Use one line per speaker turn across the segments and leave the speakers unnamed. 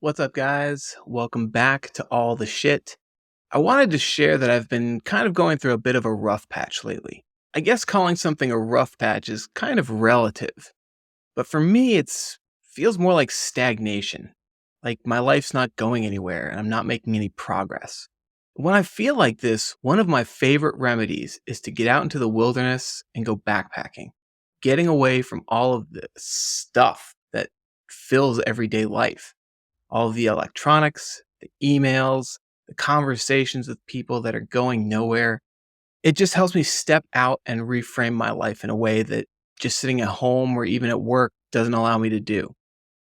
What's up, guys? Welcome back to All the Shit. I wanted to share that I've been kind of going through a bit of a rough patch lately. I guess calling something a rough patch is kind of relative, but for me, it's feels more like stagnation. Like my life's not going anywhere and I'm not making any progress. When I feel like this, one of my favorite remedies is to get out into the wilderness and go backpacking, getting away from all of the stuff that fills everyday life, all of the electronics, the emails, the conversations with people that are going nowhere. It just helps me step out and reframe my life in a way that just sitting at home or even at work doesn't allow me to do.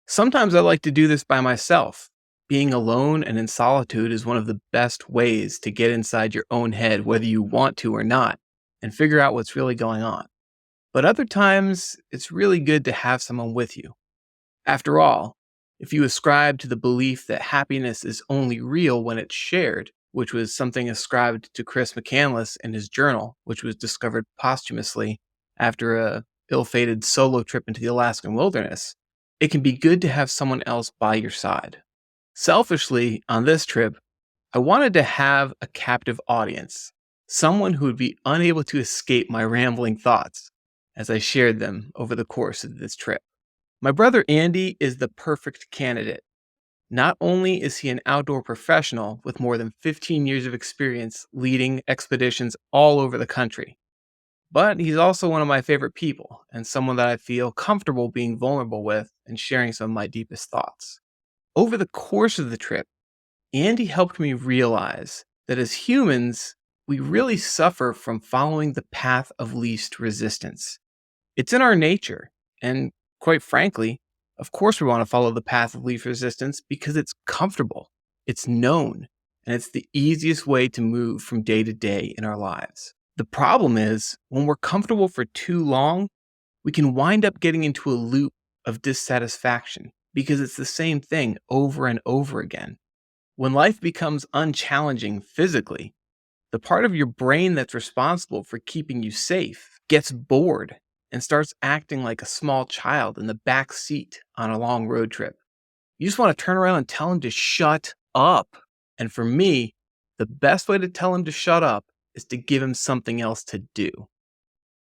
Sometimes I like to do this by myself. Being alone and in solitude is one of the best ways to get inside your own head, whether you want to or not, and figure out what's really going on. But other times, it's really good to have someone with you. After all, if you ascribe to the belief that happiness is only real when it's shared, which was something ascribed to Chris McCandless in his journal, which was discovered posthumously after a ill-fated solo trip into the Alaskan wilderness, it can be good to have someone else by your side. Selfishly, on this trip, I wanted to have a captive audience, someone who would be unable to escape my rambling thoughts as I shared them over the course of this trip. My brother Andy is the perfect candidate. Not only is he an outdoor professional with more than 15 years of experience leading expeditions all over the country, but he's also one of my favorite people and someone that I feel comfortable being vulnerable with and sharing some of my deepest thoughts. Over the course of the trip, Andy helped me realize that as humans, we really suffer from following the path of least resistance. It's in our nature, and quite frankly, of course we want to follow the path of least resistance because it's comfortable, it's known, and it's the easiest way to move from day to day in our lives. The problem is, when we're comfortable for too long, we can wind up getting into a loop of dissatisfaction because it's the same thing over and over again. When life becomes unchallenging physically, the part of your brain that's responsible for keeping you safe gets bored and starts acting like a small child in the back seat on a long road trip. You just want to turn around and tell him to shut up. And for me, the best way to tell him to shut up is to give him something else to do.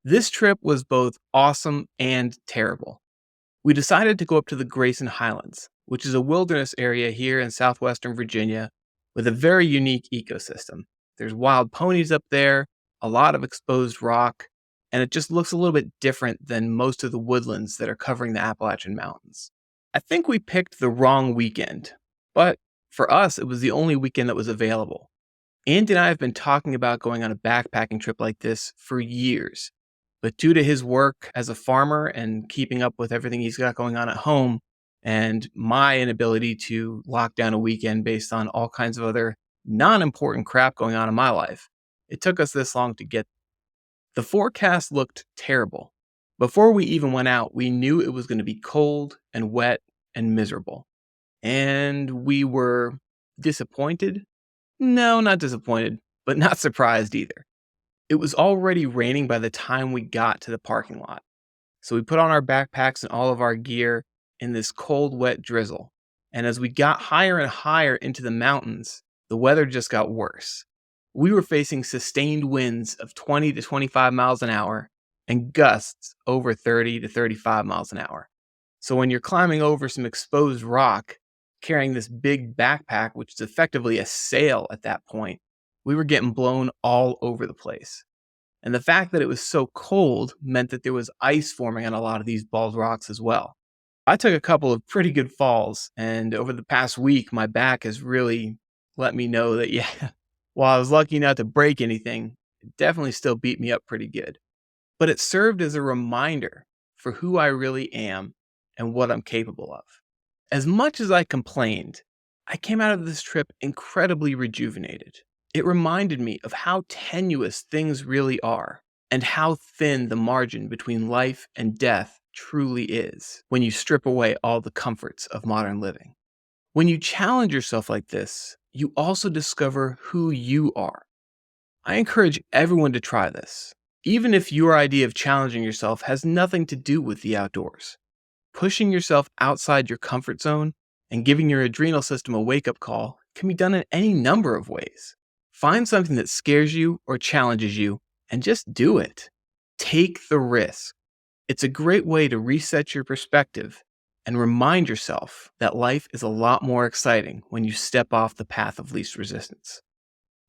This trip was both awesome and terrible. We decided to go up to the Grayson Highlands, which is a wilderness area here in southwestern Virginia with a very unique ecosystem. There's wild ponies up there, a lot of exposed rock, and it just looks a little bit different than most of the woodlands that are covering the Appalachian Mountains. I think we picked the wrong weekend, but for us, it was the only weekend that was available. Andy and I have been talking about going on a backpacking trip like this for years, but due to his work as a farmer and keeping up with everything he's got going on at home, and my inability to lock down a weekend based on all kinds of other non-important crap going on in my life, it took us this long to get. The forecast looked terrible. Before we even went out, we knew it was going to be cold and wet and miserable. And we were disappointed? No, not disappointed, but not surprised either. It was already raining by the time we got to the parking lot. So we put on our backpacks and all of our gear in this cold, wet drizzle. And as we got higher and higher into the mountains, the weather just got worse. We were facing sustained winds of 20 to 25 miles an hour and gusts over 30 to 35 miles an hour. So when you're climbing over some exposed rock, carrying this big backpack, which is effectively a sail at that point, we were getting blown all over the place. And the fact that it was so cold meant that there was ice forming on a lot of these bald rocks as well. I took a couple of pretty good falls, and over the past week, my back has really let me know that, yeah, while I was lucky not to break anything, it definitely still beat me up pretty good. But it served as a reminder for who I really am and what I'm capable of. As much as I complained, I came out of this trip incredibly rejuvenated. It reminded me of how tenuous things really are and how thin the margin between life and death truly is when you strip away all the comforts of modern living. When you challenge yourself like this, you also discover who you are. I encourage everyone to try this, even if your idea of challenging yourself has nothing to do with the outdoors. Pushing yourself outside your comfort zone And giving your adrenal system a wake-up call can be done in any number of ways. Find something that scares you or challenges you and just do it. Take the risk. It's a great way to reset your perspective and remind yourself that life is a lot more exciting when you step off the path of least resistance.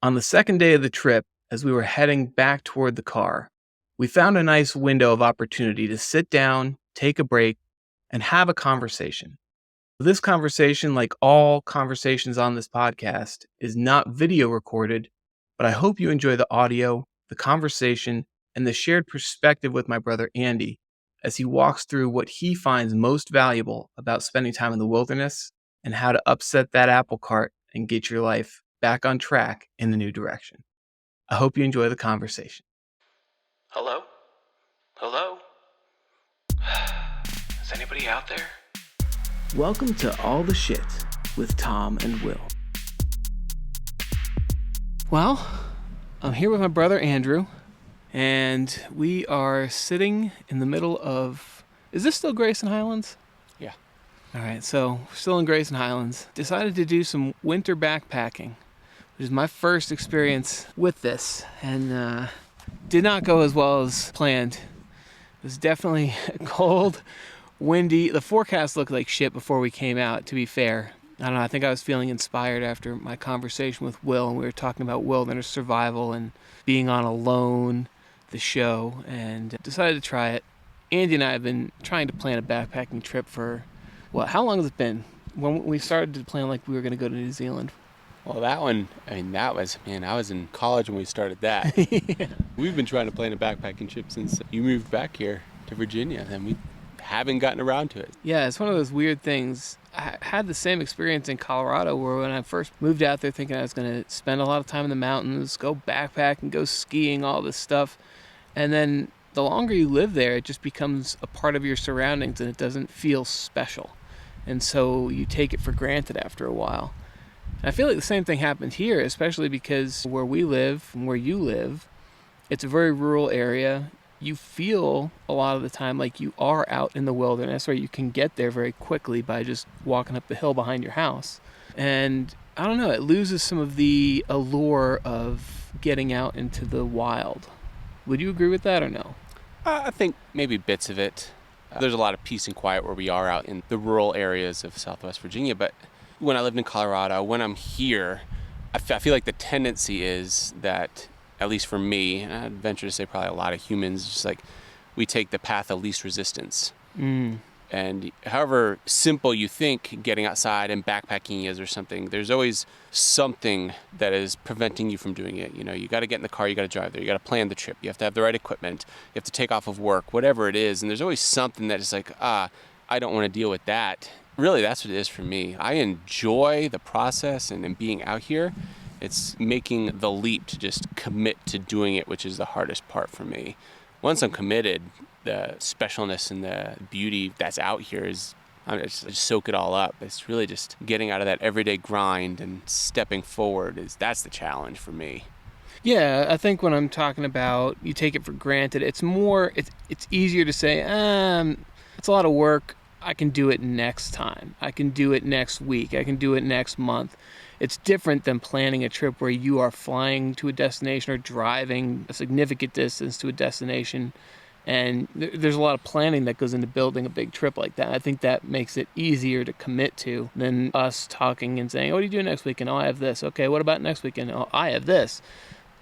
On the second day of the trip, as we were heading back toward the car, we found a nice window of opportunity to sit down, take a break, and have a conversation. This conversation, like all conversations on this podcast, is not video recorded, but I hope you enjoy the audio, the conversation, and the shared perspective with my brother Andy as he walks through what he finds most valuable about spending time in the wilderness and how to upset that apple cart and get your life back on track in a new direction. I hope you enjoy the conversation.
Hello? Hello? Is anybody out there?
Welcome to All the Shit with Tom and Will. Well, I'm here with my brother Andrew, and we are sitting in the middle of... Is this still Grayson Highlands?
Yeah.
All right, so we're still in Grayson Highlands. Decided to do some winter backpacking, which is my first experience with this, and did not go as well as planned. It was definitely cold, windy. The forecast looked like shit before we came out, to be fair. I don't know, I think I was feeling inspired after my conversation with Will, and we were talking about wilderness survival and being on alone, the show, and decided to try it. Andy and I have been trying to plan a backpacking trip for, how long has it been? When we started to plan like we were going to go to New Zealand.
Well, that one, I was in college when we started that.
Yeah.
We've been trying to plan a backpacking trip since you moved back here to Virginia, and we haven't gotten around to it.
Yeah, it's one of those weird things. I had the same experience in Colorado where when I first moved out there thinking I was going to spend a lot of time in the mountains, go backpack and go skiing, all this stuff. And then the longer you live there, it just becomes a part of your surroundings and it doesn't feel special. And so you take it for granted after a while. And I feel like the same thing happens here, especially because where we live and where you live, it's a very rural area. You feel a lot of the time like you are out in the wilderness, or you can get there very quickly by just walking up the hill behind your house. And I don't know, it loses some of the allure of getting out into the wild. Would you agree with that or no?
I think maybe bits of it. There's a lot of peace and quiet where we are out in the rural areas of Southwest Virginia, but when I lived in Colorado, when I'm here, I feel like the tendency is that, at least for me, and I'd venture to say probably a lot of humans, just like we take the path of least resistance. And however simple you think getting outside and backpacking is or something, there's always something that is preventing you from doing it. You know, you got to get in the car, you got to drive there, you got to plan the trip, you have to have the right equipment, you have to take off of work, whatever it is. And there's always something that is like, I don't want to deal with that. Really, that's what it is for me. I enjoy the process and being out here. It's making the leap to just commit to doing it, which is the hardest part for me. Once I'm committed, the specialness and the beauty that's out here is, I just soak it all up. It's really just getting out of that everyday grind and stepping forward. That's the challenge for me.
Yeah, I think when I'm talking about you take it for granted, it's easier to say, it's a lot of work. I can do it next time. I can do it next week. I can do it next month. It's different than planning a trip where you are flying to a destination or driving a significant distance to a destination. And there's a lot of planning that goes into building a big trip like that. I think that makes it easier to commit to than us talking and saying, what do you do next weekend? Oh, I have this. Okay, what about next weekend? Oh, I have this.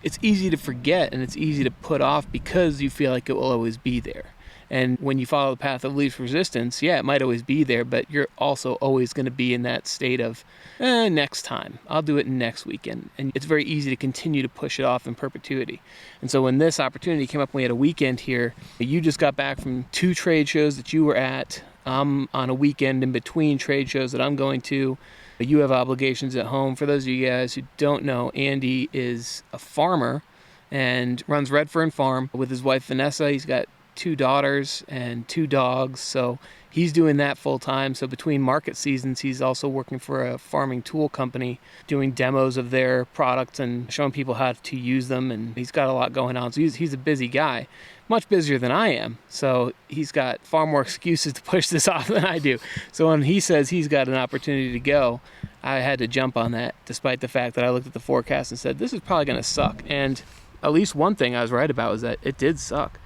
It's easy to forget and it's easy to put off because you feel like it will always be there. And when you follow the path of least resistance, yeah, it might always be there, but you're also always going to be in that state of, next time. I'll do it next weekend. And it's very easy to continue to push it off in perpetuity. And so when this opportunity came up, we had a weekend here. You just got back from 2 trade shows that you were at. I'm on a weekend in between trade shows that I'm going to. You have obligations at home. For those of you guys who don't know, Andy is a farmer and runs Redfern Farm with his wife Vanessa. He's got 2 daughters and 2 dogs, so he's doing that full time. So between market seasons, he's also working for a farming tool company, doing demos of their products and showing people how to use them. And he's got a lot going on. So he's a busy guy, much busier than I am. So he's got far more excuses to push this off than I do. So when he says he's got an opportunity to go, I had to jump on that, despite the fact that I looked at the forecast and said, this is probably going to suck. And at least one thing I was right about was that it did suck.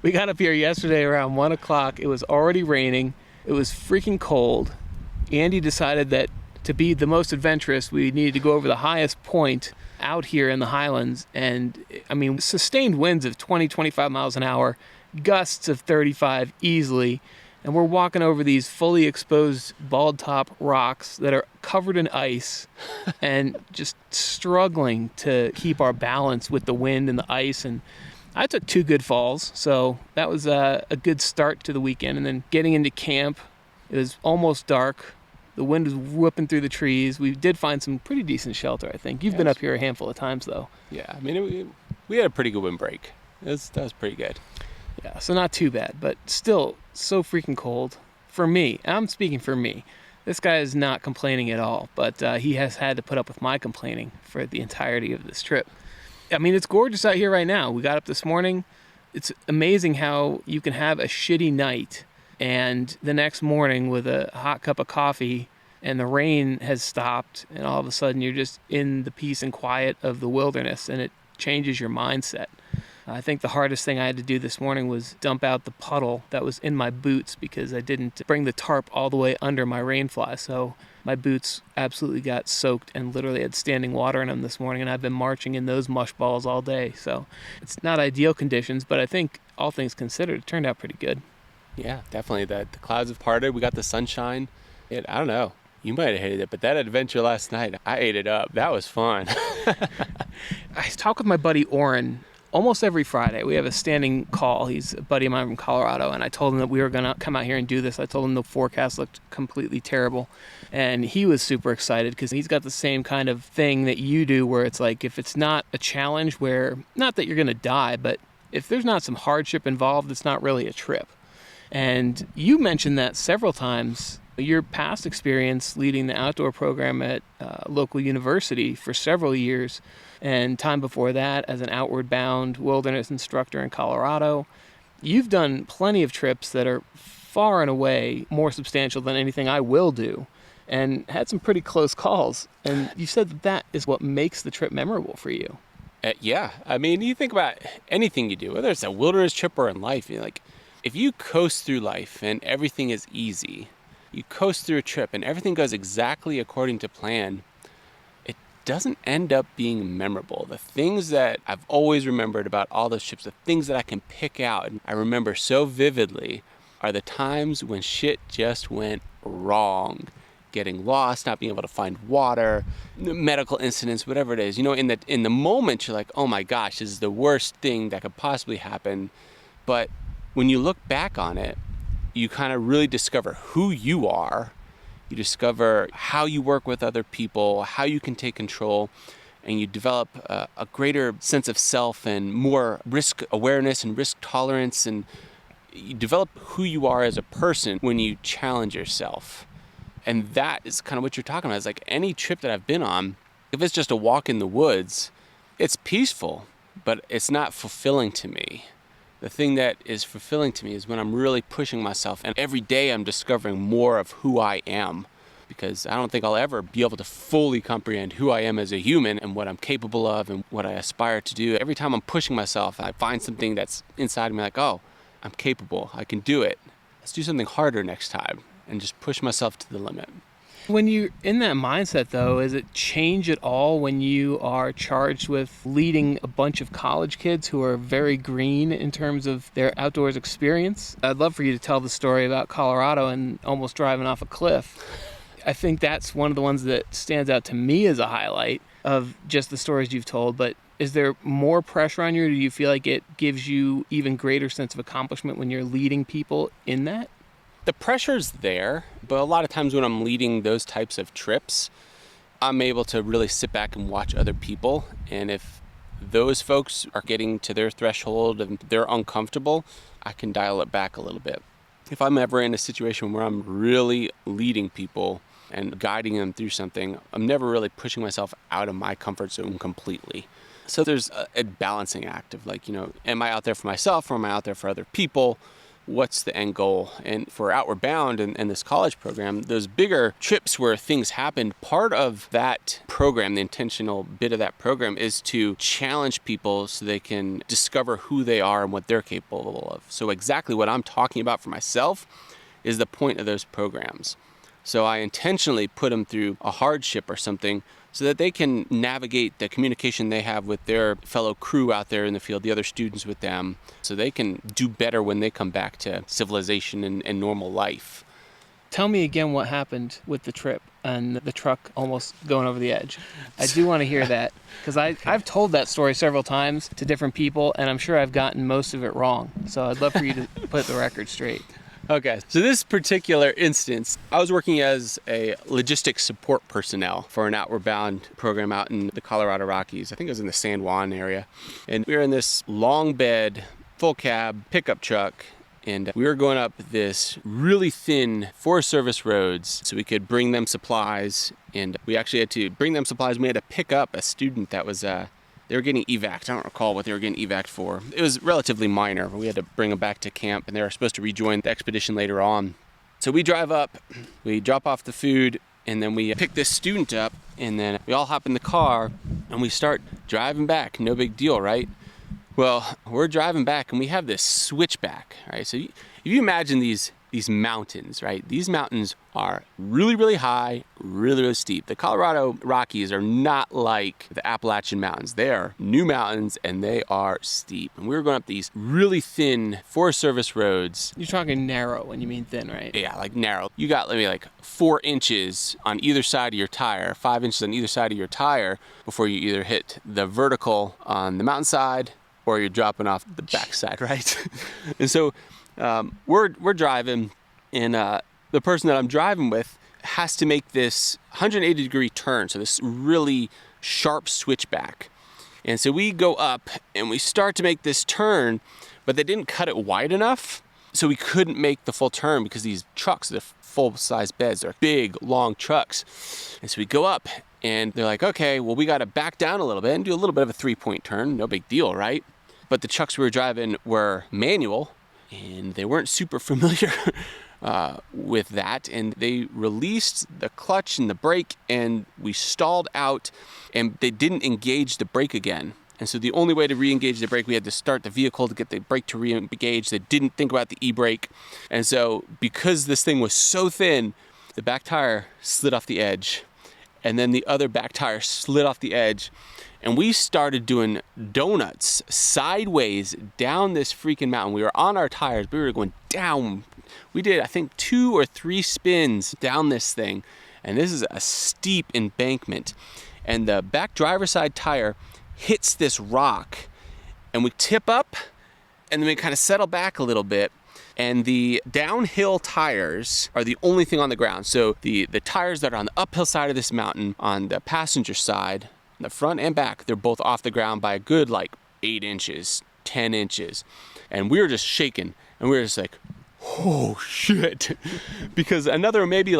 We got up here yesterday around 1 o'clock. It was already raining. It was freaking cold. Andy decided that to be the most adventurous, we needed to go over the highest point out here in the Highlands. And I mean, sustained winds of 20, 25 miles an hour, gusts of 35 easily. And we're walking over these fully exposed bald top rocks that are covered in ice and just struggling to keep our balance with the wind and the ice. And I took 2 good falls, so that was a good start to the weekend. And then getting into camp, it was almost dark. The wind was whooping through the trees. We did find some pretty decent shelter, I think. You've been up here a handful of times, though.
Yeah, I mean, we had a pretty good windbreak. That was pretty good.
Yeah, so not too bad, but still so freaking cold. For me, I'm speaking for me. This guy is not complaining at all, but he has had to put up with my complaining for the entirety of this trip. I mean, it's gorgeous out here right now. We got up this morning. It's amazing how you can have a shitty night and the next morning with a hot cup of coffee and the rain has stopped and all of a sudden you're just in the peace and quiet of the wilderness and it changes your mindset. I think the hardest thing I had to do this morning was dump out the puddle that was in my boots because I didn't bring the tarp all the way under my rainfly. So my boots absolutely got soaked and literally had standing water in them this morning, and I've been marching in those mush balls all day. So it's not ideal conditions, but I think all things considered, it turned out pretty good.
Yeah, definitely. The clouds have parted. We got the sunshine. I don't know. You might have hated it, but that adventure last night, I ate it up. That was fun.
I talk with my buddy Oren almost every Friday. We have a standing call. He's a buddy of mine from Colorado, and I told him that we were going to come out here and do this. I told him the forecast looked completely terrible, and he was super excited because he's got the same kind of thing that you do where it's like if it's not a challenge where, not that you're going to die, but if there's not some hardship involved, it's not really a trip. And you mentioned that several times. Your past experience leading the outdoor program at a local university for several years, and time before that as an outward bound wilderness instructor in Colorado. You've done plenty of trips that are far and away more substantial than anything I will do, and had some pretty close calls. And you said that that is what makes the trip memorable for you.
Yeah, I mean, you think about anything you do, whether it's a wilderness trip or in life, like if you coast through life and everything is easy, you coast through a trip and everything goes exactly according to plan, it doesn't end up being memorable. The things that I've always remembered about all those trips, the things that I can pick out and I remember so vividly are the times when shit just went wrong. Getting lost, not being able to find water, medical incidents, whatever it is. In the moment you're like, oh my gosh, this is the worst thing that could possibly happen. But when you look back on it, you kind of really discover who you are. You discover how you work with other people, how you can take control, and you develop a greater sense of self and more risk awareness and risk tolerance. And you develop who you are as a person when you challenge yourself. And that is kind of what you're talking about. It's like any trip that I've been on, if it's just a walk in the woods, it's peaceful, but it's not fulfilling to me. The thing that is fulfilling to me is when I'm really pushing myself, and every day I'm discovering more of who I am, because I don't think I'll ever be able to fully comprehend who I am as a human and what I'm capable of and what I aspire to do. Every time I'm pushing myself, I find something that's inside me like, oh, I'm capable, I can do it. Let's do something harder next time and just push myself to the limit.
When you're in that mindset, though, does it change at all when you are charged with leading a bunch of college kids who are very green in terms of their outdoors experience? I'd love for you to tell the story about Colorado and almost driving off a cliff. I think that's one of the ones that stands out to me as a highlight of just the stories you've told. But is there more pressure on you, or do you feel like it gives you even greater sense of accomplishment when you're leading people in that?
The pressure's there, but a lot of times when I'm leading those types of trips, I'm able to really sit back and watch other people. And if those folks are getting to their threshold and they're uncomfortable, I can dial it back a little bit. If I'm ever in a situation where I'm really leading people and guiding them through something, I'm never really pushing myself out of my comfort zone completely. So there's a balancing act of like, am I out there for myself or am I out there for other people? What's the end goal? And for Outward Bound and this college program, those bigger trips where things happened, part of that program, the intentional bit of that program, is to challenge people so they can discover who they are and what they're capable of. So exactly what I'm talking about for myself is the point of those programs. So I intentionally put them through a hardship or something so that they can navigate the communication they have with their fellow crew out there in the field, the other students with them, so they can do better when they come back to civilization and normal life.
Tell me again what happened with the trip and the truck almost going over the edge. I do want to hear that, because I've told that story several times to different people, and I'm sure I've gotten most of it wrong. So I'd love for you to put the record straight.
Okay, so this particular instance, I was working as a logistics support personnel for an Outward Bound program out in the Colorado Rockies. I think it was in the San Juan area. And we were in this long bed, full cab pickup truck, and we were going up this really thin Forest Service roads so we could bring them supplies. And we actually had to bring them supplies. We had to pick up a student that was they were getting evac'd. I don't recall what they were getting evac'd for. It was relatively minor. We had to bring them back to camp, and they were supposed to rejoin the expedition later on. So we drive up, we drop off the food, and then we pick this student up, and then we all hop in the car, and we start driving back. No big deal, right? Well, we're driving back, and we have this switchback, right? So if you imagine these mountains, right? These mountains are really, really high, really, really steep. The Colorado Rockies are not like the Appalachian Mountains. They are new mountains and they are steep. And we were going up these really thin Forest Service roads.
You're talking narrow when you mean thin, right?
Yeah, like narrow. You got maybe like 4 inches on either side of your tire, 5 inches on either side of your tire before you either hit the vertical on the mountainside or you're dropping off the backside, right? And so we're driving, and the person that I'm driving with has to make this 180-degree turn, so this really sharp switchback. And so we go up, and we start to make this turn, but they didn't cut it wide enough, so we couldn't make the full turn because these trucks, they're full-size beds, they're big, long trucks. And so we go up, and they're like, okay, well, we got to back down a little bit and do a little bit of a 3-point turn, no big deal, right? But the trucks we were driving were manual, and they weren't super familiar with that, and they released the clutch and the brake, and we stalled out, and they didn't engage the brake again. And so the only way to re-engage the brake, we had to start the vehicle to get the brake to re-engage. They didn't think about the e-brake. And so because this thing was so thin, the back tire slid off the edge, and then the other back tire slid off the edge. And we started doing donuts sideways down this freaking mountain. We were on our tires, but we were going down. We did, I think, 2 or 3 spins down this thing. And this is a steep embankment. And the back driver's side tire hits this rock. And we tip up, and then we kind of settle back a little bit. And the downhill tires are the only thing on the ground. So the tires that are on the uphill side of this mountain, on the passenger side, the front and back, they're both off the ground by a good 8 inches, 10 inches. And we were just shaking, and we were just like, oh shit. Because another maybe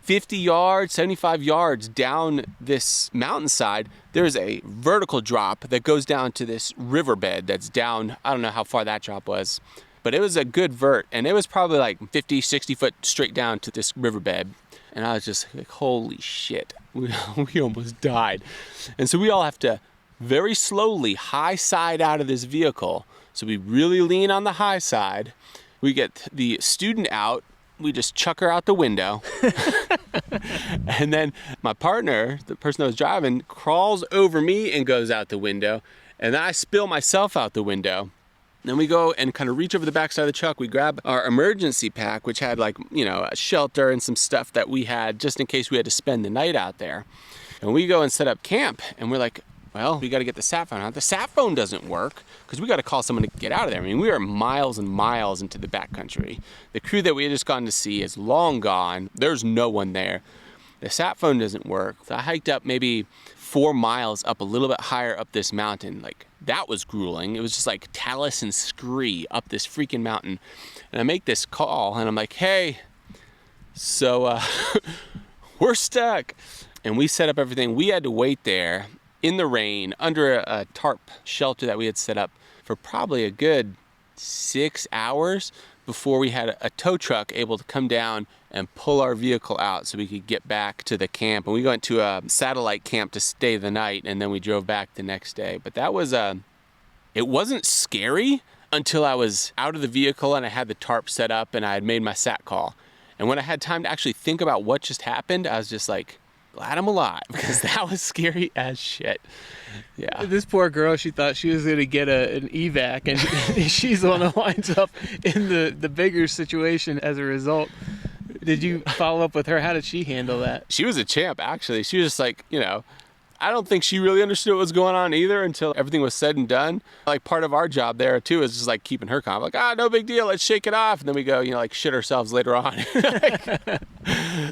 50 yards, 75 yards down this mountainside, there's a vertical drop that goes down to this riverbed that's down. I don't know how far that drop was, but it was a good vert, and it was probably 50, 60 foot straight down to this riverbed. And I was just like, holy shit, we almost died. And so we all have to very slowly high side out of this vehicle. So we really lean on the high side. We get the student out. We just chuck her out the window. And then my partner, the person that was driving, crawls over me and goes out the window. And then I spill myself out the window. Then we go and kind of reach over the backside of the truck. We grab our emergency pack, which had a shelter and some stuff that we had just in case we had to spend the night out there. And we go and set up camp, and we're like, well, we got to get the sat phone out. The sat phone doesn't work because we got to call someone to get out of there. I mean, we are miles and miles into the backcountry. The crew that we had just gone to see is long gone. There's no one there. The sat phone doesn't work. So I hiked up maybe 4 miles up a little bit higher up this mountain. Like, that was grueling. It was just like Talus and Scree up this freaking mountain. And I make this call and I'm like, hey, so we're stuck. And we set up everything. We had to wait there in the rain under a tarp shelter that we had set up for probably a good 6 hours before we had a tow truck able to come down and pull our vehicle out so we could get back to the camp. And we went to a satellite camp to stay the night, and then we drove back the next day. But that was it wasn't scary until I was out of the vehicle and I had the tarp set up and I had made my sat call. And when I had time to actually think about what just happened, I was just like, glad I'm alive, because that was scary as shit. Yeah.
This poor girl, she thought she was going to get an evac, and she's the one that winds up in the bigger situation as a result. Did you follow up with her? How did she handle that?
She was a champ, actually. She was just like, I don't think she really understood what was going on either until everything was said and done. Like, part of our job there too is just like keeping her calm. Like, no big deal, let's shake it off. And then we go, like shit ourselves later on.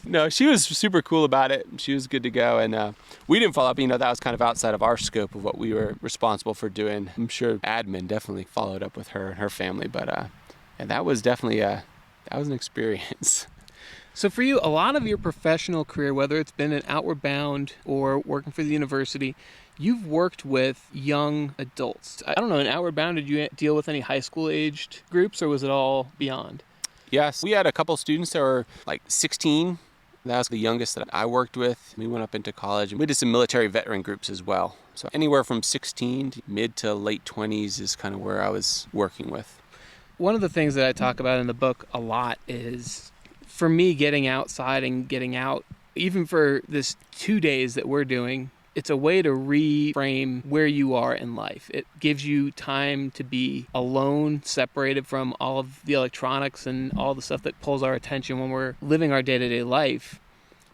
No, she was super cool about it. She was good to go. And we didn't follow up. That was kind of outside of our scope of what we were responsible for doing. I'm sure admin definitely followed up with her and her family. But and that was definitely, that was an experience.
So for you, a lot of your professional career, whether it's been in Outward Bound or working for the university, you've worked with young adults. I don't know, in Outward Bound, did you deal with any high school aged groups, or was it all beyond?
Yes, we had a couple students that were like 16. That was the youngest that I worked with. We went up into college and we did some military veteran groups as well. So anywhere from 16 to mid to late 20s is kind of where I was working with.
One of the things that I talk about in the book a lot is, for me, getting outside and getting out, even for this 2 days that we're doing, it's a way to reframe where you are in life. It gives you time to be alone, separated from all of the electronics and all the stuff that pulls our attention when we're living our day-to-day life.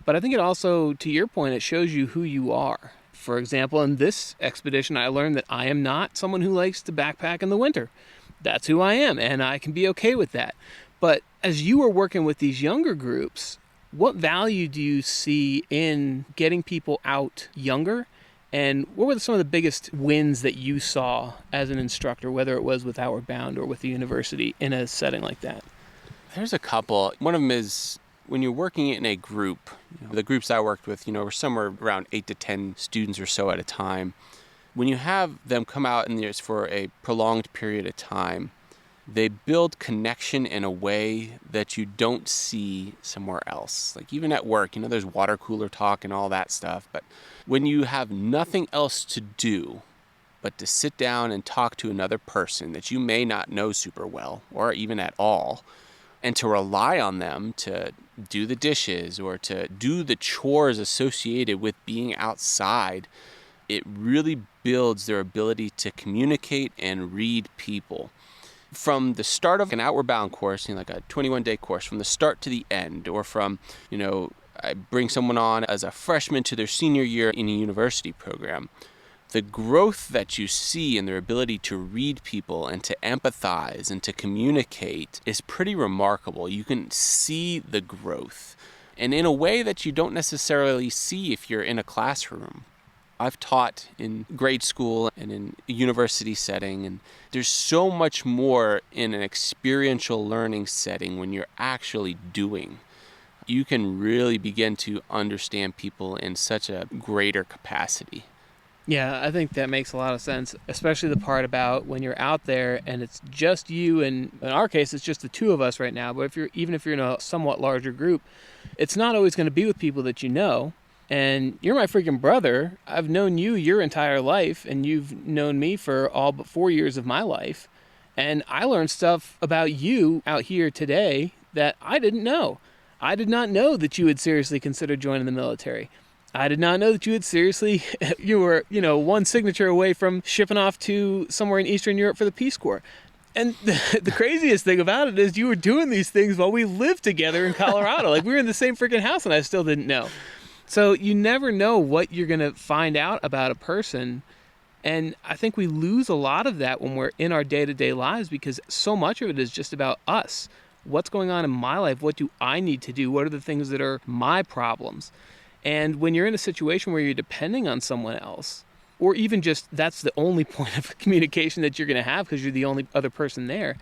But I think it also, to your point, it shows you who you are. For example, in this expedition, I learned that I am not someone who likes to backpack in the winter. That's who I am, and I can be okay with that. But as you were working with these younger groups, what value do you see in getting people out younger? And what were some of the biggest wins that you saw as an instructor, whether it was with Outward Bound or with the university in a setting like that?
There's a couple. One of them is when you're working in a group, the groups I worked with, were somewhere around 8 to 10 students or so at a time. When you have them come out and it's for a prolonged period of time, they build connection in a way that you don't see somewhere else. Like even at work, there's water cooler talk and all that stuff. But when you have nothing else to do but to sit down and talk to another person that you may not know super well or even at all, and to rely on them to do the dishes or to do the chores associated with being outside, it really builds their ability to communicate and read people. From the start of an Outward Bound course, like a 21-day course, from the start to the end, or from, I bring someone on as a freshman to their senior year in a university program, the growth that you see in their ability to read people and to empathize and to communicate is pretty remarkable. You can see the growth, and in a way that you don't necessarily see if you're in a classroom. I've taught in grade school and in a university setting, and there's so much more in an experiential learning setting when you're actually doing. You can really begin to understand people in such a greater capacity.
Yeah, I think that makes a lot of sense, especially the part about when you're out there and it's just you, and in our case, it's just the two of us right now, but even if you're in a somewhat larger group, it's not always going to be with people that you know. And you're my freaking brother. I've known you your entire life, and you've known me for all but 4 years of my life. And I learned stuff about you out here today that I didn't know. I did not know that you had seriously considered joining the military. I did not know that you were, one signature away from shipping off to somewhere in Eastern Europe for the Peace Corps. And the craziest thing about it is you were doing these things while we lived together in Colorado. Like, we were in the same freaking house, and I still didn't know. So you never know what you're going to find out about a person. And I think we lose a lot of that when we're in our day-to-day lives, because so much of it is just about us. What's going on in my life? What do I need to do? What are the things that are my problems? And when you're in a situation where you're depending on someone else, or even just that's the only point of communication that you're going to have because you're the only other person there,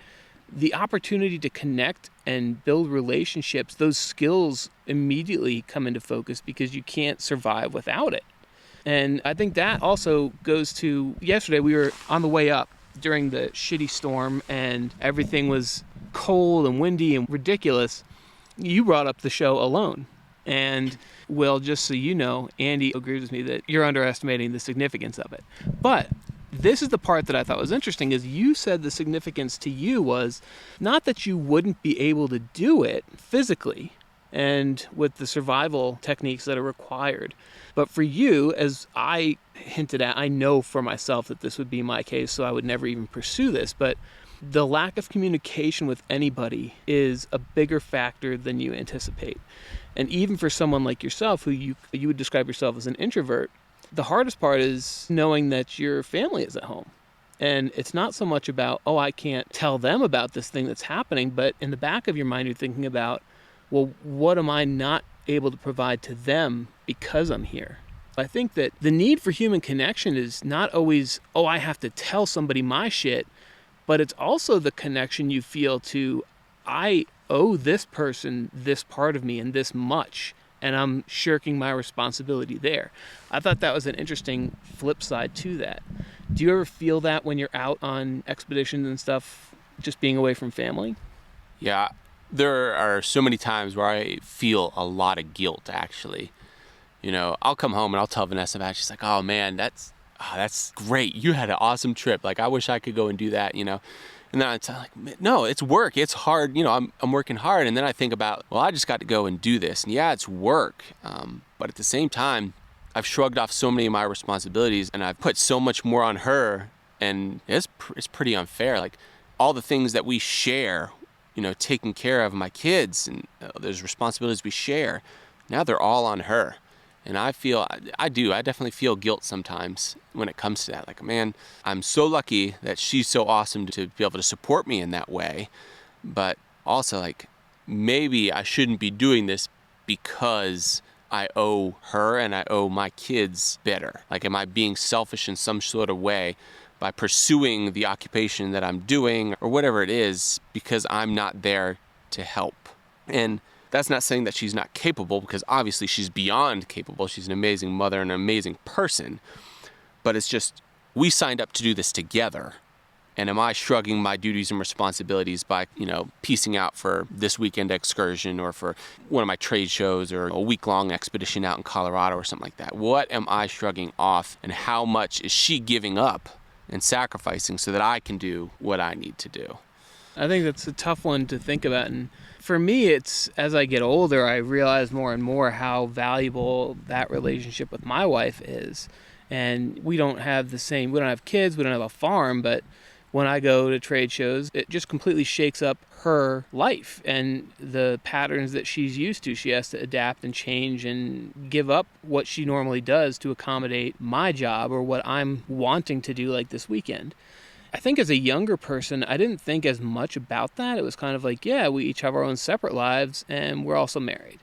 the opportunity to connect and build relationships, those skills immediately come into focus because you can't survive without it. And I think that also goes to yesterday. We were on the way up during the shitty storm and everything was cold and windy and ridiculous. You brought up the show Alone. And, well, just so you know, Andy agrees with me that you're underestimating the significance of it. But this is the part that I thought was interesting, is you said the significance to you was not that you wouldn't be able to do it physically and with the survival techniques that are required. But for you, as I hinted at, I know for myself that this would be my case, so I would never even pursue this. But the lack of communication with anybody is a bigger factor than you anticipate. And even for someone like yourself, who you would describe yourself as an introvert, the hardest part is knowing that your family is at home. And it's not so much about, oh, I can't tell them about this thing that's happening, but in the back of your mind, you're thinking about, well, what am I not able to provide to them because I'm here? I think that the need for human connection is not always, oh, I have to tell somebody my shit, but it's also the connection you feel to, I owe this person this part of me and this much, and I'm shirking my responsibility there. I thought that was an interesting flip side to that. Do you ever feel that when you're out on expeditions and stuff, just being away from family?
Yeah, there are so many times where I feel a lot of guilt, actually. You know, I'll come home and I'll tell Vanessa about it. She's like, oh man, that's great. You had an awesome trip. Like, I wish I could go and do that, you know. And then I'm like, no, it's work. It's hard. You know, I'm working hard. And then I think about, well, I just got to go and do this. And yeah, it's work. But at the same time, I've shrugged off so many of my responsibilities and I've put so much more on her. And it's pretty unfair. Like, all the things that we share, you know, taking care of my kids and there's responsibilities we share. Now they're all on her. And I definitely feel guilt sometimes when it comes to that. Like, man, I'm so lucky that she's so awesome to be able to support me in that way. But also, like, maybe I shouldn't be doing this because I owe her and I owe my kids better. Like, am I being selfish in some sort of way by pursuing the occupation that I'm doing or whatever it is because I'm not there to help? And that's not saying that she's not capable, because obviously she's beyond capable. She's an amazing mother and an amazing person. But it's just, we signed up to do this together. And am I shrugging my duties and responsibilities by, you know, piecing out for this weekend excursion or for one of my trade shows or a week-long expedition out in Colorado or something like that? What am I shrugging off, and how much is she giving up and sacrificing so that I can do what I need to do?
I think that's a tough one to think about. And for me, it's as I get older, I realize more and more how valuable that relationship with my wife is. And we don't have kids, we don't have a farm, but when I go to trade shows, it just completely shakes up her life and the patterns that she's used to. She has to adapt and change and give up what she normally does to accommodate my job or what I'm wanting to do, like this weekend. I think as a younger person, I didn't think as much about that. It was kind of like, yeah, we each have our own separate lives and we're also married.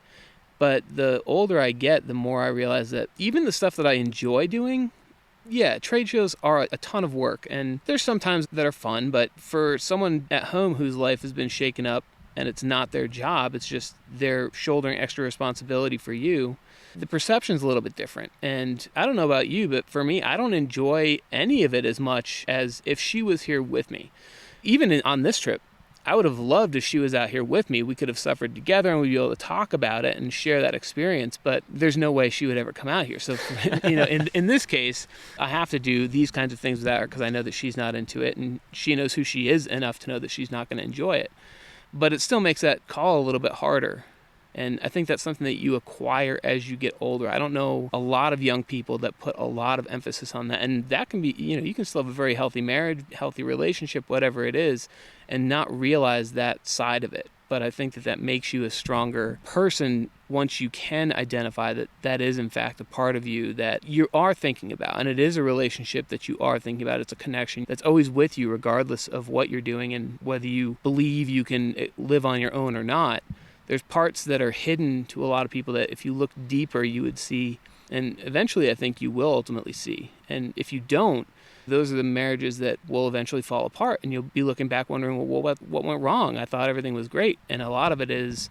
But the older I get, the more I realize that even the stuff that I enjoy doing, yeah, trade shows are a ton of work. And there's some times that are fun, but for someone at home whose life has been shaken up and it's not their job, it's just they're shouldering extra responsibility for you, the perception's a little bit different. And I don't know about you, but for me, I don't enjoy any of it as much as if she was here with me. Even on this trip, I would have loved if she was out here with me. We could have suffered together and we'd be able to talk about it and share that experience, but there's no way she would ever come out here. So, you know, in this case, I have to do these kinds of things without her because I know that she's not into it and she knows who she is enough to know that she's not going to enjoy it. But it still makes that call a little bit harder. And I think that's something that you acquire as you get older. I don't know a lot of young people that put a lot of emphasis on that. And that can be, you know, you can still have a very healthy marriage, healthy relationship, whatever it is, and not realize that side of it. But I think that makes you a stronger person once you can identify that that is, in fact, a part of you that you are thinking about. And it is a relationship that you are thinking about. It's a connection that's always with you regardless of what you're doing and whether you believe you can live on your own or not. there's parts that are hidden to a lot of people that if you look deeper, you would see. And eventually, I think you will ultimately see. And if you don't, those are the marriages that will eventually fall apart. And you'll be looking back wondering, well, what went wrong? I thought everything was great. And a lot of it is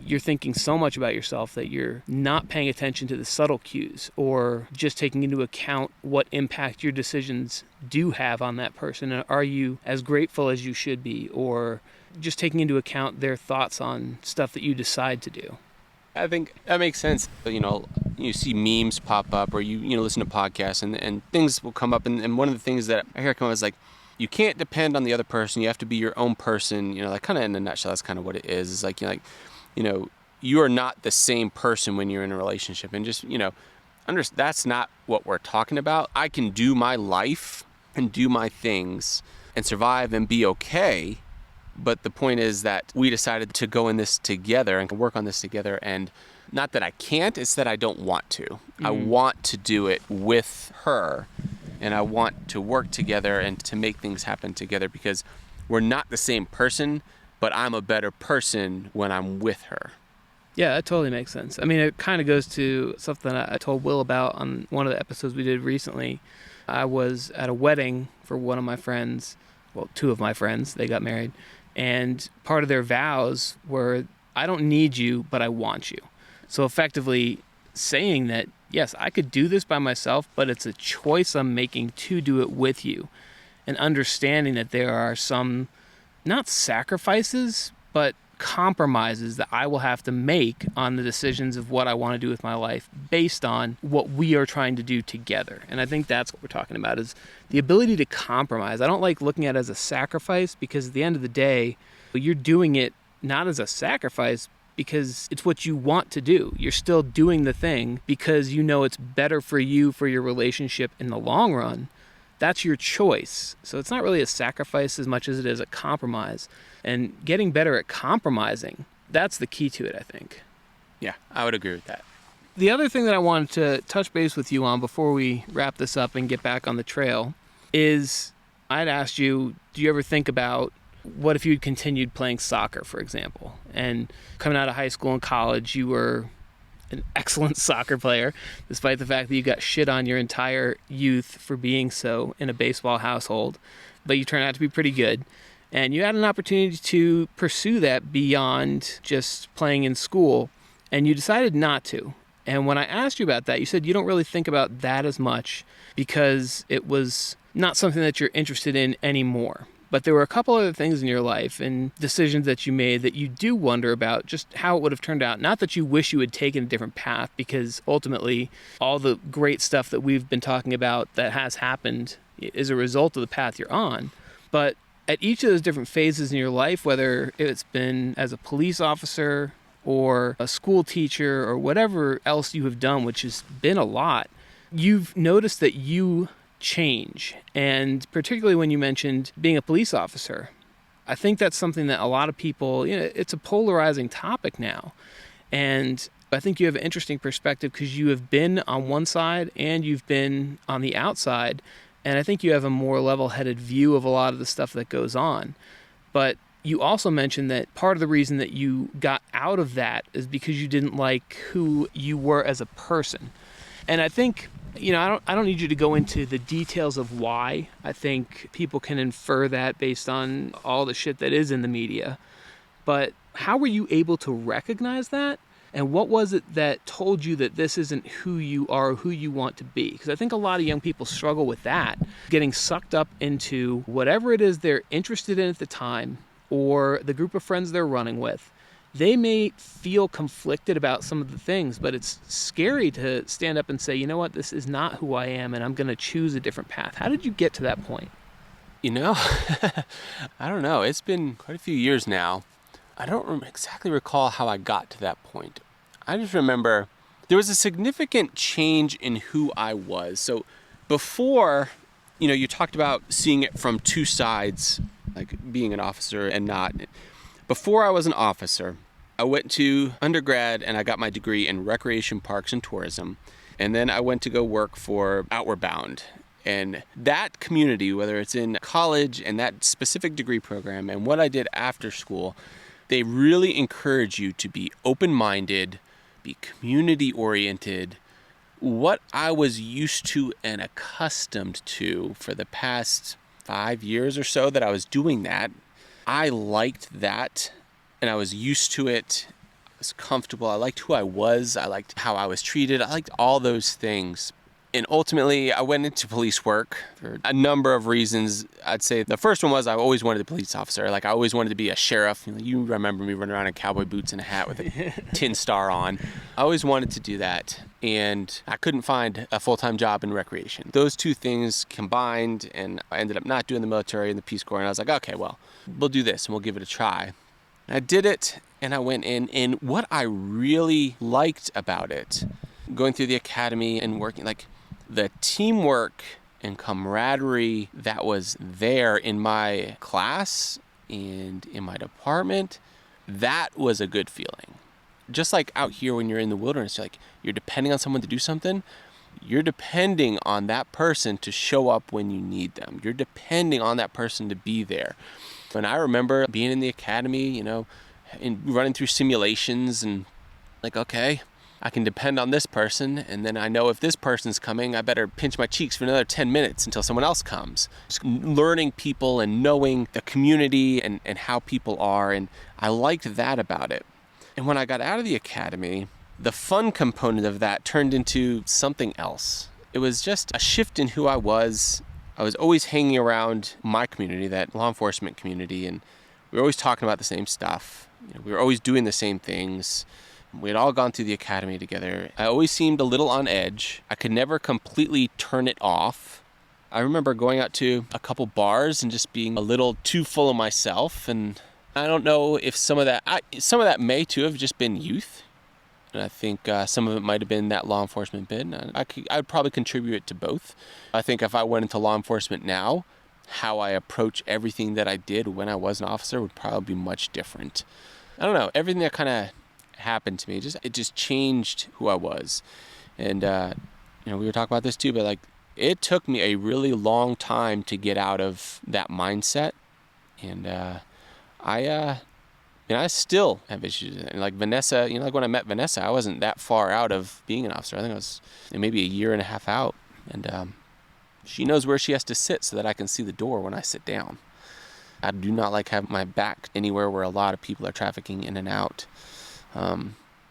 you're thinking so much about yourself that you're not paying attention to the subtle cues or just taking into account what impact your decisions do have on that person. And are you as grateful as you should be, or just taking into account their thoughts on stuff that you decide to do?
I think that makes sense. You see memes pop up, or you listen to podcasts, and things will come up. And one of the things that I hear come up is like, you can't depend on the other person. You have to be your own person. Like kind of in a nutshell, that's kind of what it is. It's like, you are not the same person when you're in a relationship, and just, that's not what we're talking about. I can do my life and do my things and survive and be okay. But the point is that we decided to go in this together and work on this together. And not that I can't, it's that I don't want to. I want to do it with her, and I want to work together and to make things happen together, because we're not the same person, but I'm a better person when I'm with her.
Yeah, that totally makes sense. I mean, it kind of goes to something I told Will about on one of the episodes we did recently. I was at a wedding for one of my friends, well, two of my friends, they got married. And part of their vows were, I don't need you, but I want you. So effectively saying that, yes, I could do this by myself, but it's a choice I'm making to do it with you. And understanding that there are some, not sacrifices, but compromises that I will have to make on the decisions of what I want to do with my life based on what we are trying to do together. And I think that's what we're talking about, is the ability to compromise. I don't like looking at it as a sacrifice, because at the end of the day, you're doing it not as a sacrifice because it's what you want to do. You're still doing the thing because you know it's better for you, for your relationship in the long run. That's your choice. So it's not really a sacrifice as much as it is a compromise. And getting better at compromising, that's the key to it, I think.
Yeah, I would agree with that.
The other thing that I wanted to touch base with you on before we wrap this up and get back on the trail is, I'd asked you, do you ever think about what if you'd continued playing soccer, for example? And coming out of high school and college, you were an excellent soccer player, despite the fact that you got shit on your entire youth for being so in a baseball household. But you turned out to be pretty good. And you had an opportunity to pursue that beyond just playing in school, and you decided not to. And when I asked you about that, you said you don't really think about that as much because it was not something that you're interested in anymore. But there were a couple other things in your life and decisions that you made that you do wonder about just how it would have turned out. Not that you wish you had taken a different path, because ultimately all the great stuff that we've been talking about that has happened is a result of the path you're on. But at each of those different phases in your life, whether it's been as a police officer or a school teacher or whatever else you have done, which has been a lot, you've noticed that you change. And particularly when you mentioned being a police officer, I think that's something that a lot of people, it's a polarizing topic now. And I think you have an interesting perspective because you have been on one side and you've been on the outside. And I think you have a more level-headed view of a lot of the stuff that goes on. But you also mentioned that part of the reason that you got out of that is because you didn't like who you were as a person. And I think, I don't need you to go into the details of why. I think people can infer that based on all the shit that is in the media. But how were you able to recognize that? And what was it that told you that this isn't who you are or who you want to be? Because I think a lot of young people struggle with that, getting sucked up into whatever it is they're interested in at the time or the group of friends they're running with. They may feel conflicted about some of the things, but it's scary to stand up and say, you know what, this is not who I am and I'm going to choose a different path. How did you get to that point?
I don't know. It's been quite a few years now. I don't exactly recall how I got to that point. I just remember there was a significant change in who I was. So before, you talked about seeing it from two sides, like being an officer and not. Before I was an officer, I went to undergrad and I got my degree in recreation, parks, and tourism. And then I went to go work for Outward Bound. And that community, whether it's in college and that specific degree program and what I did after school, They really encourage you to be open-minded, be community-oriented. What I was used to and accustomed to for the past 5 years or so that I was doing that, I liked that and I was used to it. I was comfortable. I liked who I was. I liked how I was treated. I liked all those things. And ultimately, I went into police work for a number of reasons. I'd say the first one was I always wanted to be a police officer. Like, I always wanted to be a sheriff. You remember me running around in cowboy boots and a hat with a tin star on. I always wanted to do that. And I couldn't find a full-time job in recreation. Those two things combined, and I ended up not doing the military and the Peace Corps. And I was like, okay, well, we'll do this and we'll give it a try. And I did it, and I went in. And what I really liked about it, going through the academy and working, like, the teamwork and camaraderie that was there in my class and in my department, that was a good feeling. Just like out here when you're in the wilderness, you're depending on someone to do something. You're depending on that person to show up when you need them. You're depending on that person to be there. And I remember being in the academy, and running through simulations and like, okay, I can depend on this person, and then I know if this person's coming, I better pinch my cheeks for another 10 minutes until someone else comes. Just learning people and knowing the community and how people are, and I liked that about it. And when I got out of the academy, the fun component of that turned into something else. It was just a shift in who I was. I was always hanging around my community, that law enforcement community, and we were always talking about the same stuff. We were always doing the same things. We had all gone through the academy together. I always seemed a little on edge. I could never completely turn it off. I remember going out to a couple bars and just being a little too full of myself. And I don't know if some of that may too have just been youth. And I think some of it might have been that law enforcement bit. I'd probably contribute it to both. I think if I went into law enforcement now, how I approach everything that I did when I was an officer would probably be much different. I don't know. Everything that kind of happened to me, it just changed who I was. And we were talking about this too, but like, it took me a really long time to get out of that mindset. And I still have issues. And like Vanessa, like when I met Vanessa, I wasn't that far out of being an officer. I think I was maybe a year and a half out. And she knows where she has to sit so that I can see the door when I sit down. I do not like having my back anywhere where a lot of people are trafficking in and out.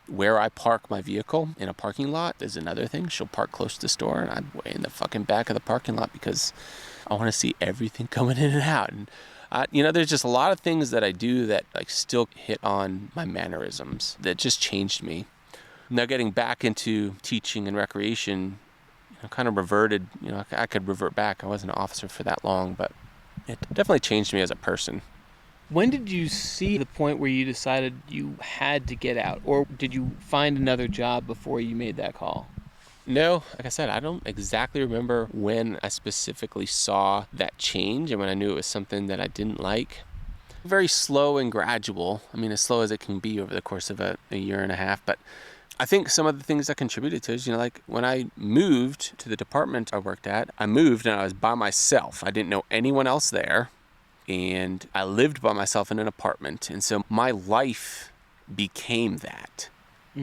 Where I park my vehicle in a parking lot is another thing. She'll park close to the store, and I'm way in the fucking back of the parking lot because I want to see everything coming in and out. And there's just a lot of things that I do that like still hit on my mannerisms that just changed me. Now getting back into teaching and recreation, kind of reverted. I could revert back. I wasn't an officer for that long, but it definitely changed me as a person.
When did you see the point where you decided you had to get out? Or did you find another job before you made that call?
No, like I said, I don't exactly remember when I specifically saw that change and when I knew it was something that I didn't like. Very slow and gradual. I mean, as slow as it can be over the course of a year and a half. But I think some of the things that contributed to it is, like when I moved to the department I worked at, I moved and I was by myself. I didn't know anyone else there. And I lived by myself in an apartment. And so my life became that.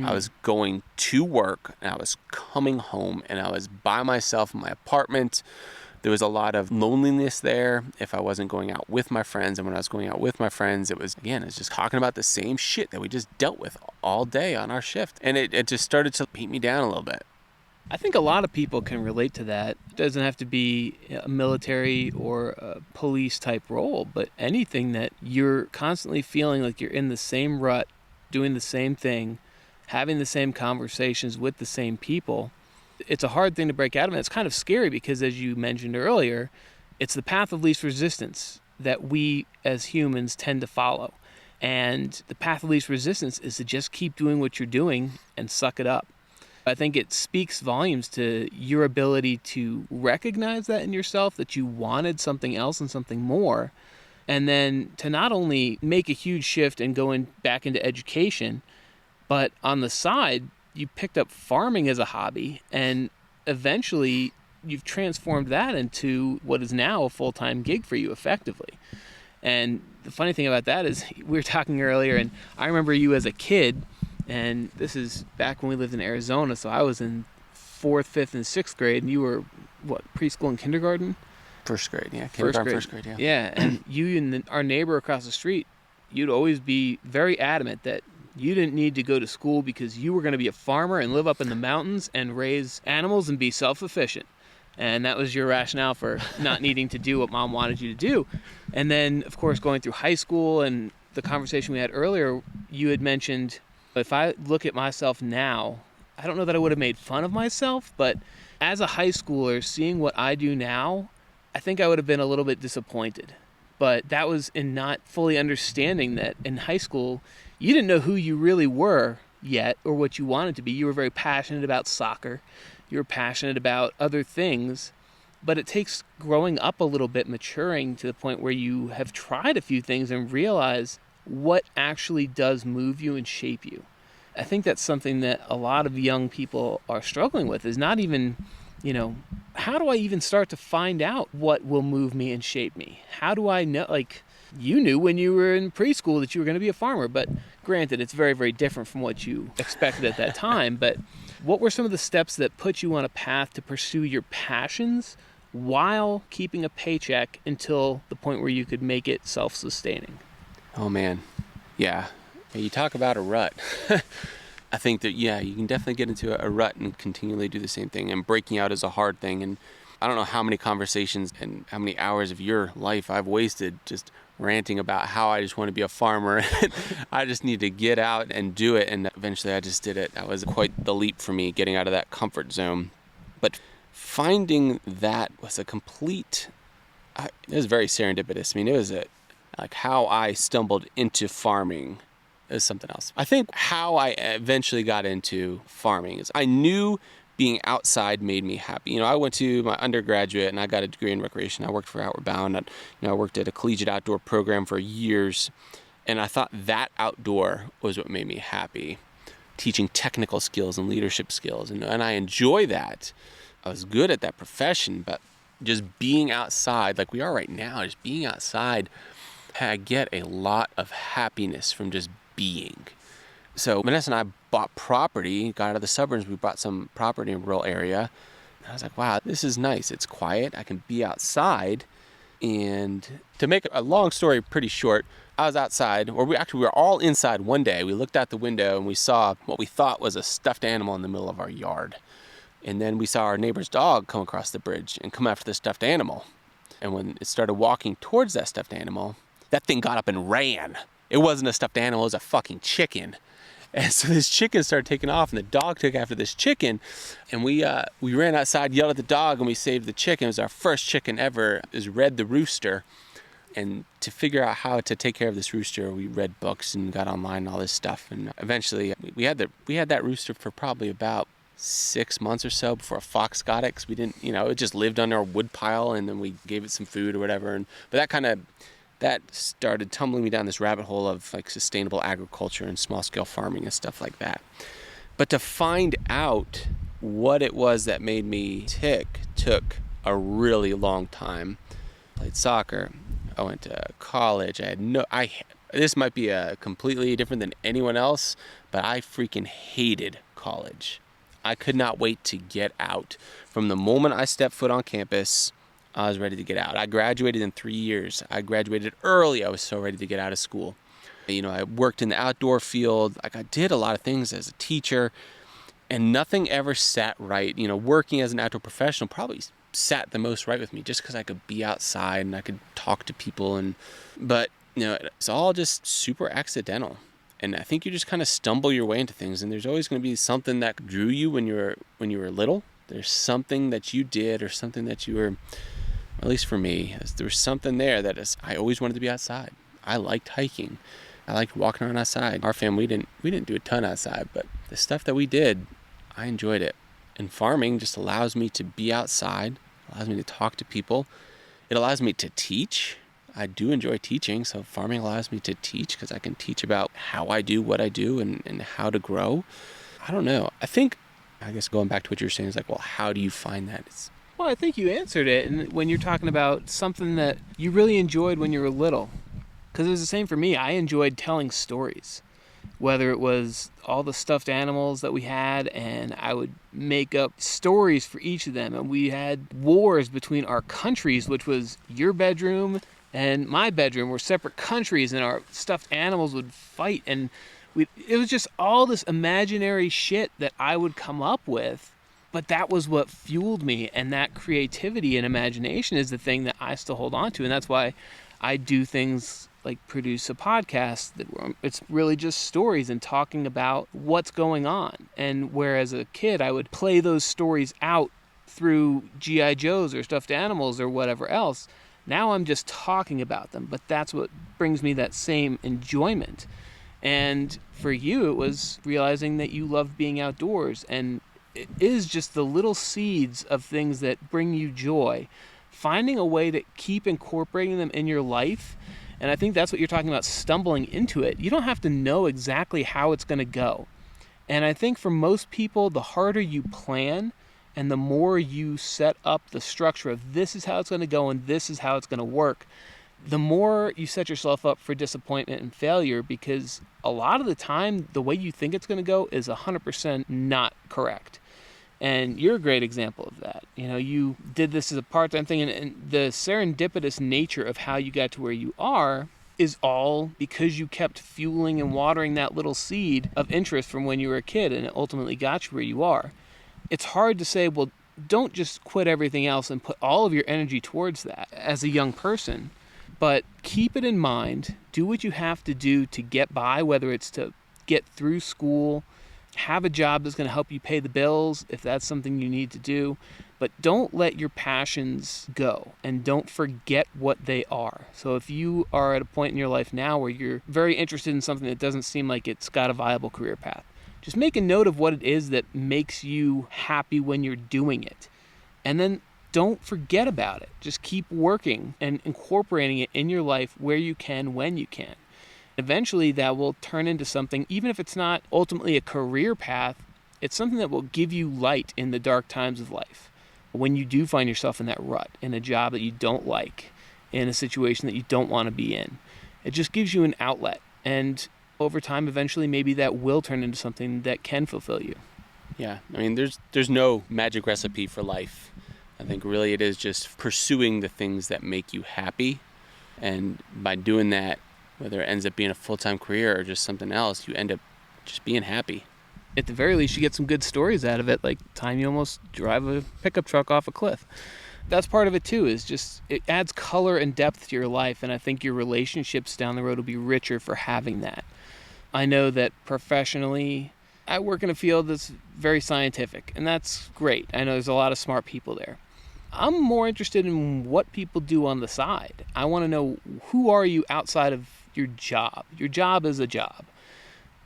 I was going to work and I was coming home and I was by myself in my apartment. There was a lot of loneliness there if I wasn't going out with my friends. And when I was going out with my friends, it was just talking about the same shit that we just dealt with all day on our shift. And it just started to beat me down a little bit.
I think a lot of people can relate to that. It doesn't have to be a military or a police type role, but anything that you're constantly feeling like you're in the same rut, doing the same thing, having the same conversations with the same people. It's a hard thing to break out of, and it's kind of scary because, as you mentioned earlier, it's the path of least resistance that we as humans tend to follow. And the path of least resistance is to just keep doing what you're doing and suck it up. I think it speaks volumes to your ability to recognize that in yourself, that you wanted something else and something more, and then to not only make a huge shift and go back into education, but on the side, you picked up farming as a hobby, and eventually you've transformed that into what is now a full-time gig for you effectively. And the funny thing about that is we were talking earlier, and I remember you as a kid, and this is back when we lived in Arizona, so I was in 4th, 5th, and 6th grade, and you were, what, preschool and kindergarten?
First grade, yeah.
First
Kindergarten,
grade.
first grade, yeah.
Yeah, and you and our neighbor across the street, you'd always be very adamant that you didn't need to go to school because you were going to be a farmer and live up in the mountains and raise animals and be self-sufficient. And that was your rationale for not needing to do what mom wanted you to do. And then, of course, going through high school and the conversation we had earlier, you had mentioned, if I look at myself now, I don't know that I would have made fun of myself, but as a high schooler, seeing what I do now, I think I would have been a little bit disappointed. But that was in not fully understanding that in high school, you didn't know who you really were yet or what you wanted to be. You were very passionate about soccer. You were passionate about other things. But it takes growing up a little bit, maturing to the point where you have tried a few things and realize what actually does move you and shape you. I think that's something that a lot of young people are struggling with, is not even, how do I even start to find out what will move me and shape me? How do I know, you knew when you were in preschool that you were going to be a farmer, but granted, it's very, very different from what you expected at that time. But what were some of the steps that put you on a path to pursue your passions while keeping a paycheck until the point where you could make it self-sustaining?
Oh, man. Yeah. You talk about a rut. I think that, yeah, you can definitely get into a rut and continually do the same thing. And breaking out is a hard thing. And I don't know how many conversations and how many hours of your life I've wasted just ranting about how I just want to be a farmer. I just need to get out and do it. And eventually I just did it. That was quite the leap for me, getting out of that comfort zone. But finding that was a complete, it was very serendipitous. I mean, it was like how I stumbled into farming is something else. I think how I eventually got into farming is I knew being outside made me happy. I went to my undergraduate and I got a degree in recreation. I worked for Outward Bound. I worked at a collegiate outdoor program for years. And I thought that outdoor was what made me happy. Teaching technical skills and leadership skills. And I enjoy that. I was good at that profession, but just being outside, like we are right now, just being outside, I get a lot of happiness from just being. So Vanessa and I bought property, got out of the suburbs, we bought some property in a rural area. And I was like, wow, this is nice. It's quiet. I can be outside. And to make a long story pretty short, I was outside, or we were all inside one day. We looked out the window and we saw what we thought was a stuffed animal in the middle of our yard. And then we saw our neighbor's dog come across the bridge and come after the stuffed animal. And when it started walking towards that stuffed animal, that thing got up and ran. It wasn't a stuffed animal, it was a fucking chicken. And so this chicken started taking off, and the dog took after this chicken. And we ran outside, yelled at the dog, and we saved the chicken. It was our first chicken ever. It was Red the Rooster. And to figure out how to take care of this rooster, we read books and got online and all this stuff. And eventually, we had that rooster for probably about 6 months or so before a fox got it, because we didn't, it just lived under a wood pile, and then we gave it some food or whatever. But that started tumbling me down this rabbit hole of like sustainable agriculture and small scale farming and stuff like that. But to find out what it was that made me tick took a really long time. I played soccer. I went to college. This might be completely different than anyone else, but I freaking hated college. I could not wait to get out. From the moment I stepped foot on campus, I was ready to get out. I graduated in 3 years. I graduated early. I was so ready to get out of school. I worked in the outdoor field. I did a lot of things as a teacher, and nothing ever sat right. Working as an outdoor professional probably sat the most right with me, just because I could be outside and I could talk to people. But it's all just super accidental. And I think you just kind of stumble your way into things, and there's always going to be something that drew you when you were little. There's something that you did, or something that you were. At least for me, there was something there I always wanted to be outside. I liked hiking. I liked walking around outside. Our family, we didn't do a ton outside, but the stuff that we did, I enjoyed it. And farming just allows me to be outside, allows me to talk to people. It allows me to teach. I do enjoy teaching, so farming allows me to teach because I can teach about how I do what I do and how to grow. I don't know. I guess going back to what you're saying is like, well, how do you find that?
Well, I think you answered it. And when you're talking about something that you really enjoyed when you were little, Because it was the same for me. I enjoyed telling stories, whether it was all the stuffed animals that we had, and I would make up stories for each of them. And we had wars between our countries, which was your bedroom and my bedroom were separate countries, and our stuffed animals would fight. And it was just all this imaginary shit that I would come up with. But that was what fueled me, and that creativity and imagination is the thing that I still hold on to. And that's why I do things like produce a podcast that it's really just stories and talking about what's going on. And whereas a kid, I would play those stories out through G.I. Joes or stuffed animals or whatever else. Now I'm just talking about them, but that's what brings me that same enjoyment. And for you, it was realizing that you love being outdoors, and it is just the little seeds of things that bring you joy, finding a way to keep incorporating them in your life. And I think that's what you're talking about, stumbling into it. You don't have to know exactly how it's going to go. And I think for most people, the harder you plan and the more you set up the structure of this is how it's going to go and this is how it's going to work, the more you set yourself up for disappointment and failure, because a lot of the time, the way you think it's going to go is 100% not correct. And you're a great example of that. You know, you did this as a part-time thing, and the serendipitous nature of how you got to where you are is all because you kept fueling and watering that little seed of interest from when you were a kid, and it ultimately got you where you are. It's hard to say, well, don't just quit everything else and put all of your energy towards that as a young person, but keep it in mind. Do what you have to do to get by, whether it's to get through school, have a job that's going to help you pay the bills if that's something you need to do, but don't let your passions go and don't forget what they are. So if you are at a point in your life now where you're very interested in something that doesn't seem like it's got a viable career path, just make a note of what it is that makes you happy when you're doing it. And then don't forget about it. Just keep working and incorporating it in your life where you can, when you can. Eventually that will turn into something, even if it's not ultimately a career path, it's something that will give you light in the dark times of life. When you do find yourself in that rut, in a job that you don't like, in a situation that you don't want to be in, it just gives you an outlet. And over time, eventually, maybe that will turn into something that can fulfill you.
Yeah, I mean, there's no magic recipe for life. I think really it is just pursuing the things that make you happy. And by doing that, whether it ends up being a full-time career or just something else, you end up just being happy.
At the very least, you get some good stories out of it, like the time you almost drive a pickup truck off a cliff. That's part of it too, is just it adds color and depth to your life, and I think your relationships down the road will be richer for having that. I know that professionally, I work in a field that's very scientific, and that's great. I know there's a lot of smart people there. I'm more interested in what people do on the side. I want to know, who are you outside of your job? Your job is a job.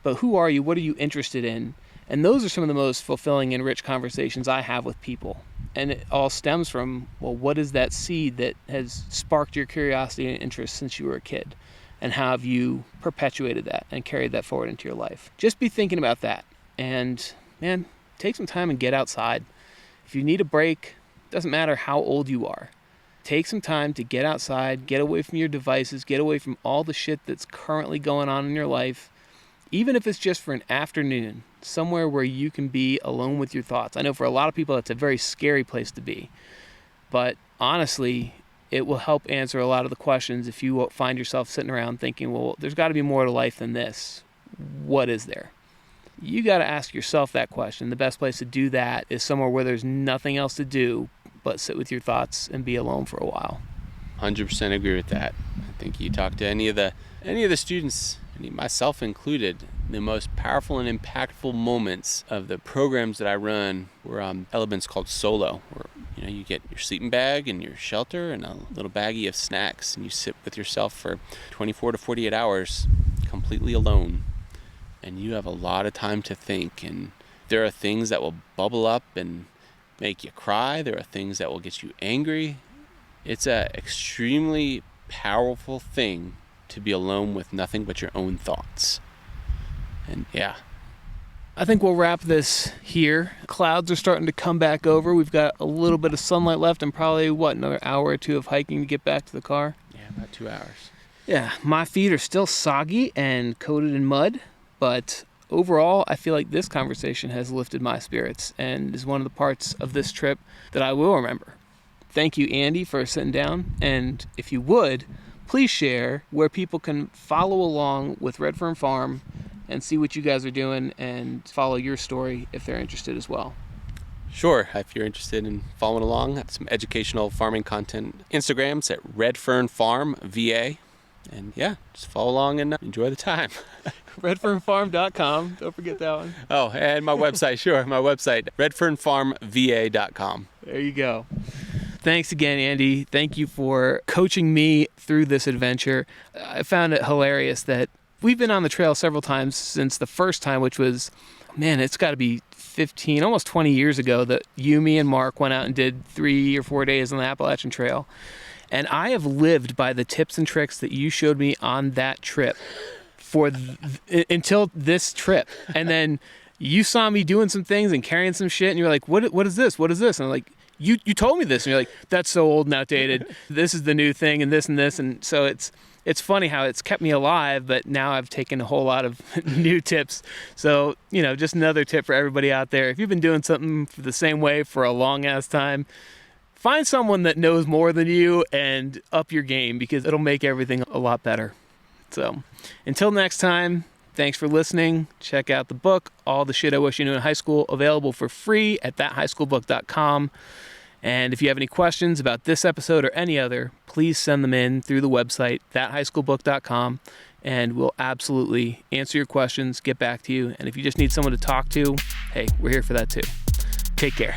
But who are you? What are you interested in? And those are some of the most fulfilling and rich conversations I have with people. And it all stems from, well, what is that seed that has sparked your curiosity and interest since you were a kid? And how have you perpetuated that and carried that forward into your life? Just be thinking about that. And, man, take some time and get outside. If you need a break, doesn't matter how old you are. Take some time to get outside, get away from your devices, get away from all the shit that's currently going on in your life, even if it's just for an afternoon, somewhere where you can be alone with your thoughts. I know for a lot of people that's a very scary place to be, but honestly, it will help answer a lot of the questions if you find yourself sitting around thinking, well, there's got to be more to life than this. What is there? You got to ask yourself that question. The best place to do that is somewhere where there's nothing else to do but sit with your thoughts and be alone for a while.
100% agree with that. I think you talk to any of the students, myself included, the most powerful and impactful moments of the programs that I run were elements called solo, where you get your sleeping bag and your shelter and a little baggie of snacks, and you sit with yourself for 24 to 48 hours completely alone, and you have a lot of time to think. And there are things that will bubble up and make you cry. There are things that will get you angry. It's an extremely powerful thing to be alone with nothing but your own thoughts. And yeah.
I think we'll wrap this here. Clouds are starting to come back over. We've got a little bit of sunlight left and probably, another hour or two of hiking to get back to the car?
Yeah, about 2 hours.
Yeah, my feet are still soggy and coated in mud, but overall, I feel like this conversation has lifted my spirits and is one of the parts of this trip that I will remember. Thank you, Andy, for sitting down. And if you would, please share where people can follow along with Redfern Farm and see what you guys are doing and follow your story if they're interested as well.
Sure, if you're interested in following along, some educational farming content. Instagram's at Redfern Farm VA. And yeah, just follow along and enjoy the time.
Redfernfarm.com. Don't forget that one.
Oh, and my website, sure. My website, redfernfarmva.com.
There you go. Thanks again, Andy. Thank you for coaching me through this adventure. I found it hilarious that we've been on the trail several times since the first time, which was, man, it's got to be 15, almost 20 years ago that you, me, and Mark went out and did 3 or 4 days on the Appalachian Trail. And I have lived by the tips and tricks that you showed me on that trip until this trip. And then you saw me doing some things and carrying some shit, and you're like, what is this? What is this? And I'm like, you told me this. And you're like, that's so old and outdated. This is the new thing, and this and this. And so it's funny how it's kept me alive, but now I've taken a whole lot of new tips. So, just another tip for everybody out there. If you've been doing something the same way for a long ass time, find someone that knows more than you and up your game, because it'll make everything a lot better. So until next time, thanks for listening. Check out the book, All the Shit I Wish You Knew in High School, available for free at thathighschoolbook.com. And if you have any questions about this episode or any other, please send them in through the website, thathighschoolbook.com, and we'll absolutely answer your questions, get back to you. And if you just need someone to talk to, hey, we're here for that too. Take care.